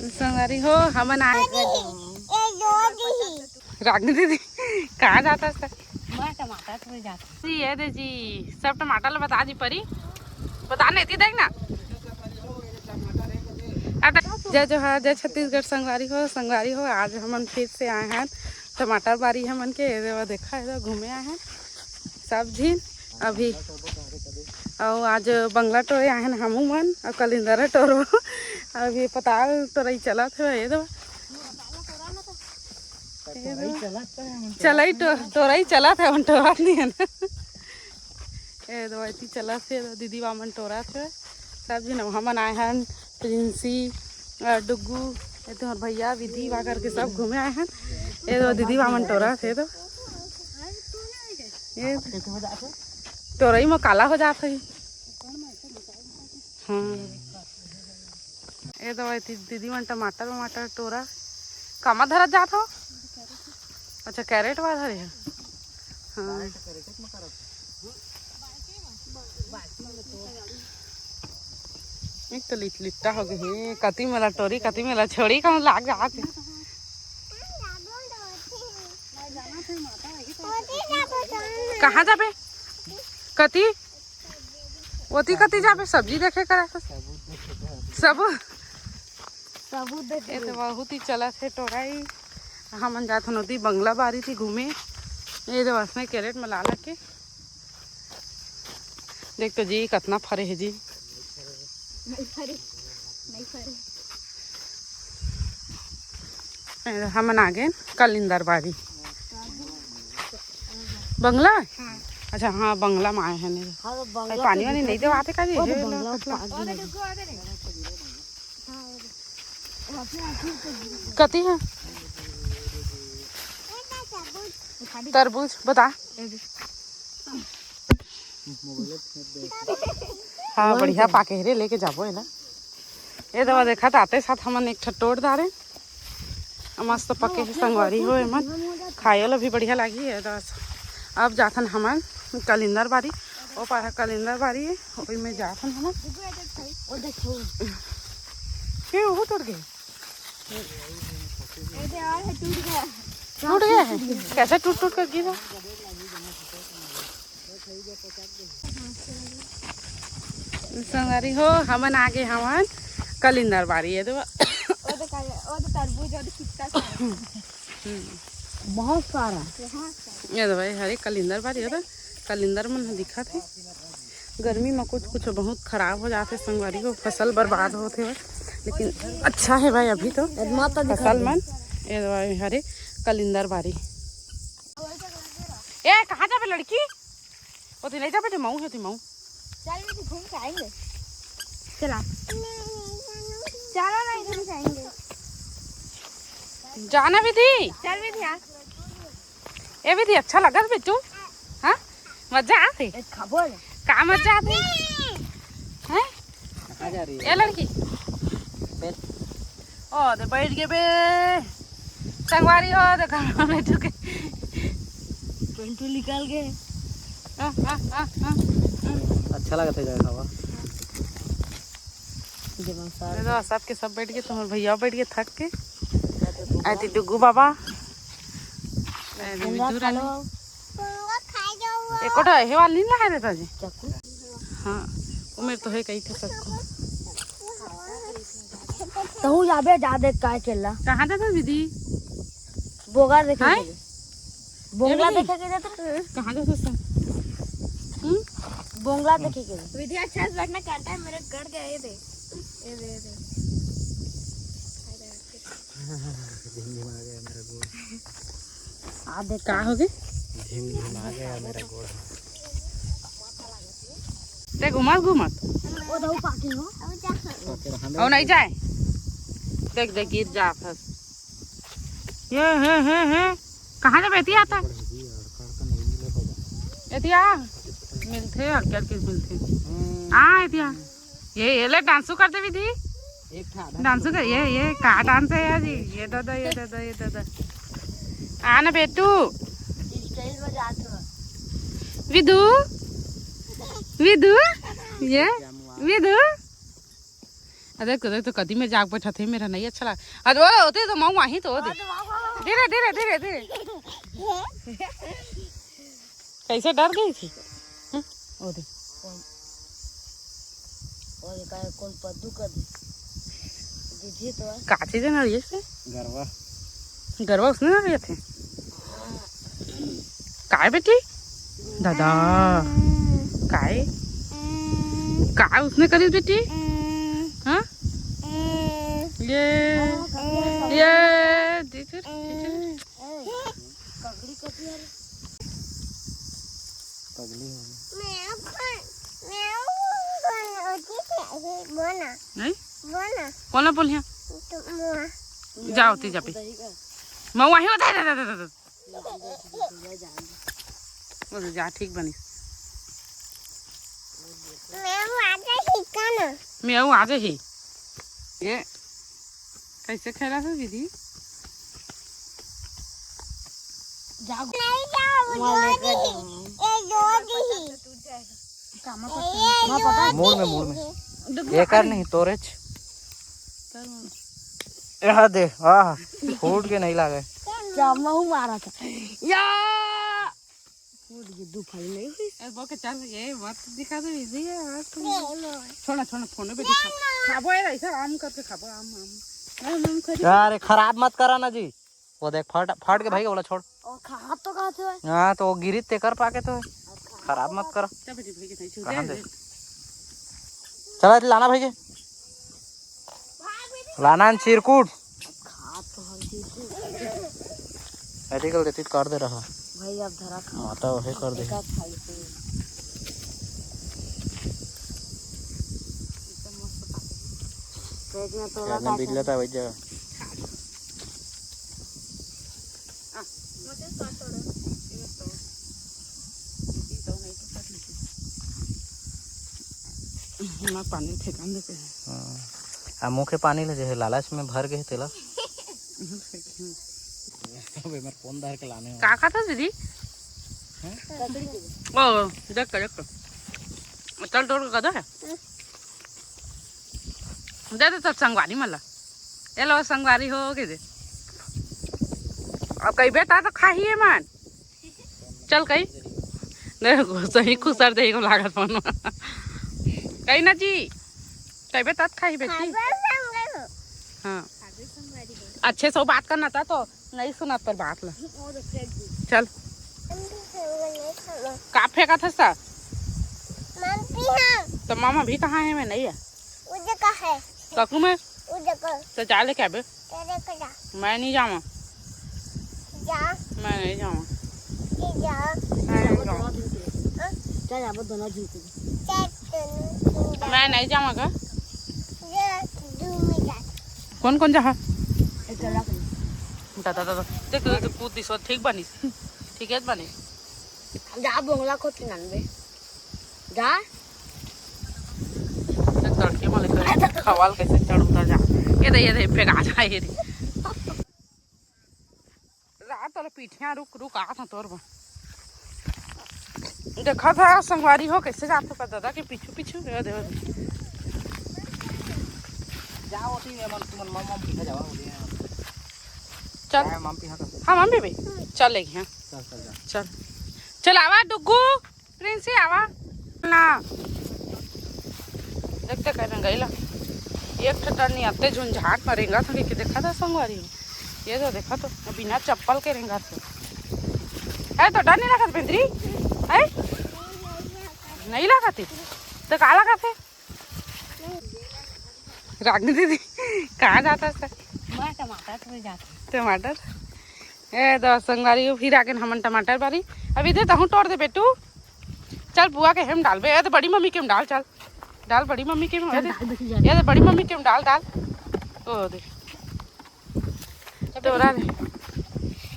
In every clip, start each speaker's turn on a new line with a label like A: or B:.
A: संगवारी हो हमन आए रागनी दीदी कहाँ जाता है
B: मैं टमाटर तो जाता
A: जी ये दे जी सब टमाटर बता जी परी बता नहीं थी देख ना जय जोहार जय छत्तीसगढ़ संगवारी हो आज हमन फिर से आए हैं टमाटर बारी हमन के देखा है घूमे आए हैं सब झीन अभी और आज बंगला टोरे आए हैं हमू मन और कलिंदरा टोरो अभी पताल टोरई चला थे ये दो चलाई टोरई चला थे हम टोरा नहीं है ना ये दो ऐसी चला थे दीदी वामन टोरा थे सब जी हमन आए हैं प्रिंसी डुग्गू ये तो भैया विधि वा करके सब घूमे आए हैं ये दो दीदी वामन टोरा थे तो ये टोरई में काला हो जाता है हाँ ये तो दीदी मन टमाटर टोरा कमा धरत जात हो अच्छा कैरेट वा धरे है हाँ एक तो लिट्टा हो गए कति मेला टोरी कति मेला छोड़ी कहाँ लाग जात है कहाँ जाबे कति ओती कति जाबे सब्जी देखे करा सब ये तो बहुत ही चला थे टोराई हमन जात नदी बंगला बारी थी घूमे ये तो बस में कैरेट में ला के देख तो जी कितना फरे है जी नहीं फरे हमन आ गए कलिंदर बारी बंगला हाँ। अच्छा हाँ बंगला में आए हैं पानी वानी नहीं दे आते का कती है तरबूज बता हाँ बढ़िया पाके रे लेके जाबो है ना ये दवा देखा आते साथ हमन एक ठटोड़ दारे मस्त पके संगवारी हो मन खाए भी बढ़िया लगी है बस अब जाथन हमन कलिंदर बारी ओ पार कलिंदर बारी है ओई में जाथन हमन ये वो टूट गए टूट गया है कैसे टूट कर गिरा संगवारी हो हमन आगे हमन कलिंदर बारी है तो
B: बहुत सारा
A: ये तो भाई हरे कलिंदर बारी है तो कलिंदर मन दिखा थे गर्मी में कुछ बहुत खराब हो जाते संगवारी को फसल बर्बाद होते हुए लेकिन अच्छा है भाई अभी तो फसल मन ये तो भाई हरे कलिंदर बारी ए कहाँ जाबे लड़की वो तो नहीं जाबे मऊ है थी मऊ
B: चल भी घूम के आएंगे चला चलो ना इधर से आएंगे
A: जाना भी थी
B: चल भी थी
A: ये भी थी अच्छा लगा बिट्टू हाँ मजा आती
B: खबर
A: का मजा आती हैं ये लड़की ओ दे बैठ गए बे संगवारी हो दे घर में टुके
B: पेंटू निकाल के
C: अच्छा लगा था जाए हवा
A: तो सबके सब बैठ गए तुम्हारे भैया बैठ गए थक के आती डुगू बाबा एकोटा हे वाली नहीं लगा देता जी हाँ उम्र तो है कहीं थे सबको
B: तो जाबे जा देख का चला
A: कहाँ जाता दीदी
B: बोगा देखे बोंगला देखे के जाता
A: कहाँ जाता सब
B: बोंगला देखे के विधि अच्छा से बैठना काटा है मेरे गड़ गया ये दे
C: झिमझिमा गया मेरा गोड़
A: आप देख कहाँ हो गए
C: झिमझिमा गया मेरा गोड़
A: ते घुमत
B: ओ दो पाकी हो
A: और नहीं जाए देख देख गिर जा फस ये कहाँ जब एती आता एतिया मिलते हल्के मिलते हाँ एतिया ये ले डांसू करते भी थी डांस कर ये का डांस है यार जी ये दादा आना बेटू
B: स्टाइल में जाता
A: विधु विधु ये विधु अरे तो कदी में जाग बैठा थे मेरा नहीं अच्छा लगा। अरे वो होते तो मैं वहीं तो होते धीरे धीरे धीरे धीरे कैसे डर गई थी। ओदे
B: और काय कौन पद्दू कर दीजिए तो
A: काची दे ना ये से
C: गरवा
A: गरबा उसने ना लिए थे काय बेटी दादा काय काय उसने करी बेटी। हाँ ये टीचर
C: पगली हो
A: नहीं कौन ना बोलिए जाओ ती जा पे मैं वहीं बता बस जा ठीक बनी मैं हूँ आज ही ये कैसे खेला था दीदी।
C: मूड में ये कर नहीं तोरेच यहाँ दे आह फूट के नहीं लागे
B: मारा था या दो फल नहीं हुई
A: वो के चल ये मत दिखा दे दीदी छोड़ा छोड़ा फोन पे दिखा खाबो यार ऐसा आम करके खाबो आम खरी
C: यार खराब मत करा ना जी। वो देख फट के भाई बोला छोड़
B: और खा तो खाते हैं।
C: हाँ तो वो गिरी ते कर पाके तो खराब मत करो।
A: चल बेटी भाई के नहीं
C: कहाँ
A: छूटे
C: दे चला लाना भाई के लाना चिरकुट
B: खा तो हम
C: मेडिकल देती कर दे रहा
B: भाई अब धरा खा
C: माता वही कर दे
B: पेट में तो
C: यार बिज लेता है वही जगह
A: मैं पानी फेंका देते
C: आ मुँह के पानी ले जे लालच में भर गए तेला मेरे फोन धर के लाने
A: का खाता दीदी ओ देख देख चल तोड़ के गदा है दे दे तब संगवारी मला ये लो संगवारी हो के दे अब कई बेटा तो खा ही है मान चल कई देखो सही खुसर दे को लागत फोन कई ना जी कई बेटा खाई बेटी। हाँ अच्छे से बात करना था तो नहीं सुना पर बात ला चल का फेंका था सा तो मामा भी कहाँ है मैं नहीं है काकू में तो चाले क्या बे मैं नहीं जाऊँ मैं नहीं जाऊँ मैं नहीं जाऊँगा कौन कौन जा दादा दादा देख तो कूद दिस ठीक बनी ठीक है बनी
B: जा बोंगला को 93 जा
A: तड़के वाले कर खवाल कैसे चढ़ उतर जा ये दे फेंका जा ये रात वाला पीठियाँ रुक रुक आ था तोर देखा था संगवारी हो कैसे जाते पर दादा के पीछू पीछू दे दे
C: जाओ ती मन तुमन मम पीछे जावा
A: चल
C: मम पीछे
A: हाँ मम्मी भी चल लेगी हाँ
C: चल चल जा
A: चल चल आवा डुगू प्रिंसी आवा ना देखते कहना गईला एक टन नहीं आते झुंझाट में रेंगा था कि देखा था संगवारी में ये तो देखा तो बिना चप्पल के रेंगा थे है तो डर नहीं लगा बिंदरी है नहीं लगा थी तो कहाँ लगा थे रागनी दीदी कहाँ जाता है
B: मैं टमाटर में जाता
A: टमाटर ए तो संगवारी को फिर आके हमन टमाटर बारी अभी दे तहूँ तोड़ दे बेटू चल बुआ के हम डाल बे ये तो बड़ी मम्मी के हम डाल चल डाल बड़ी मम्मी के ये तो बड़ी मम्मी के हम डाल डाल ओ दे तोरा दे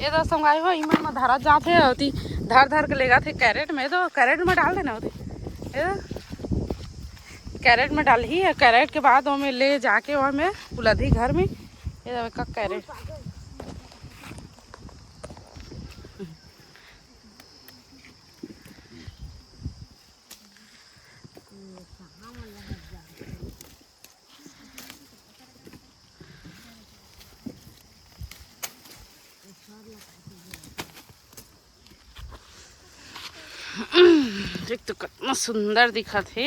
A: ये तो संगवारी हो इमन में धरा जाते होती धर धर के लेगा थे कैरेट में तो कैरेट में डाल देना होती कैरेट में डाल ही है कैरेट के बाद वो में ले जाके वहाँ में उलधी घर में ये का कैरेट देख तो कितना सुंदर दिखा थे।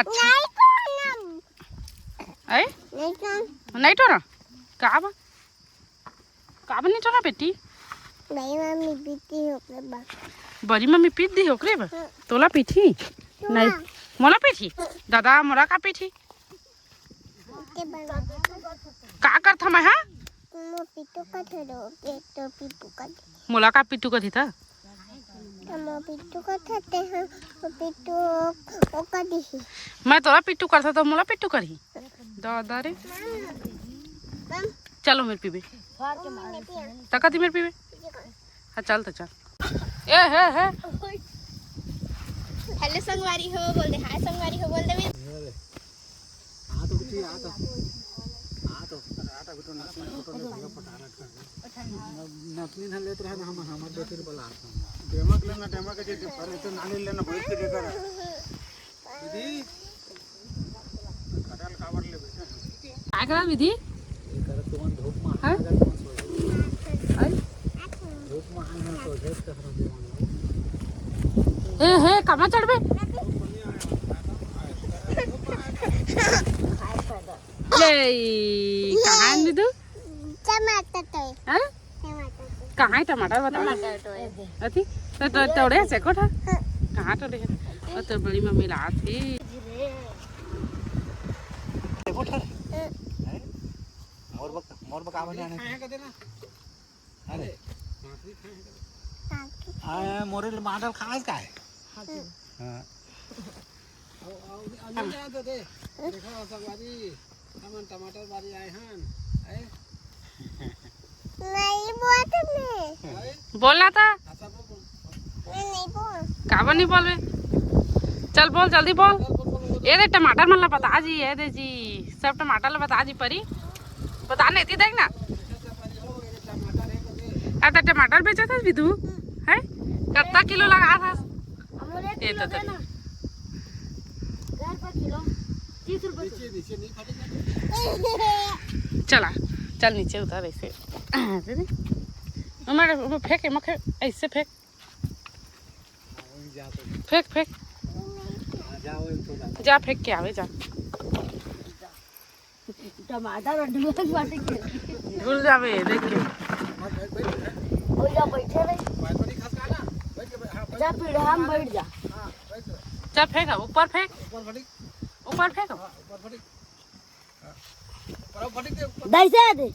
A: अच्छा ऐ नहीं तो ना काब नहीं तो ना बेटी बड़ी मम्मी पीट दी ओकरे बा तोला पीठी नहीं मोला पीठी दादा मोला का पीठी का करथा मैं हां मोला का पिट्टू कथी था मैं तोरा पिट्टू करता तो मोला पिट्टू करही दादा रे चलो मेरे पीबे तकती मेरे पीबे हाँ चल तो चल ए है
B: हेलो संगवारी हो बोल दे हाय संगवारी हो बोल दे
D: नतनी न लेत रहे हम हमर बेटी बोला डेमक लेना डेमक के जे पर तो नानी लेना भइस के देकर दीदी कटल कावर ले बेटा
A: काय करा विधि
D: कर तुमन धूप में
A: हां आई
D: धूप में आने तो देख कर दे
A: ए कमा चढ़बे ले कहां विधु
B: टमाटर तो
A: हां कहाँ है टमाटर बता अथी तो तोड़े से कोठा कहाँ तोड़े है तो बड़ी मम्मी ला थी
C: मोर बका बने आने
D: अरे आए मोरे माडल खास का है हां अंदर दे देखो संगवारी हमन टमाटर बारी आए हन
B: नहीं बोलते मैं
A: बोलना था
B: नहीं बोल
A: काबर नहीं बोलबे चल बोल जल्दी बोल ये दे टमाटर मन ला बता जी ये दे जी सब टमाटर ला बता जी परी बता नहीं थी देख ना आता टमाटर बेचा था विधु है कितना किलो लगा था ये तो
B: घर पर किलो 30 रुपए
D: नीचे नहीं फटेगा
A: चला चल नीचे उतर ऐसे हमारे फेंक मखे ऐसे फेंक फेंक फेंक जा फेंक के आवे जा
B: टमाटर और ढूंढ बाटे के
A: भूल जावे देखिए
B: ओ जा बैठे रे जा पीढ़ा में बैठ जा
A: चल फेंक ऊपर फेंक ऊपर फेंक
B: दैसे दे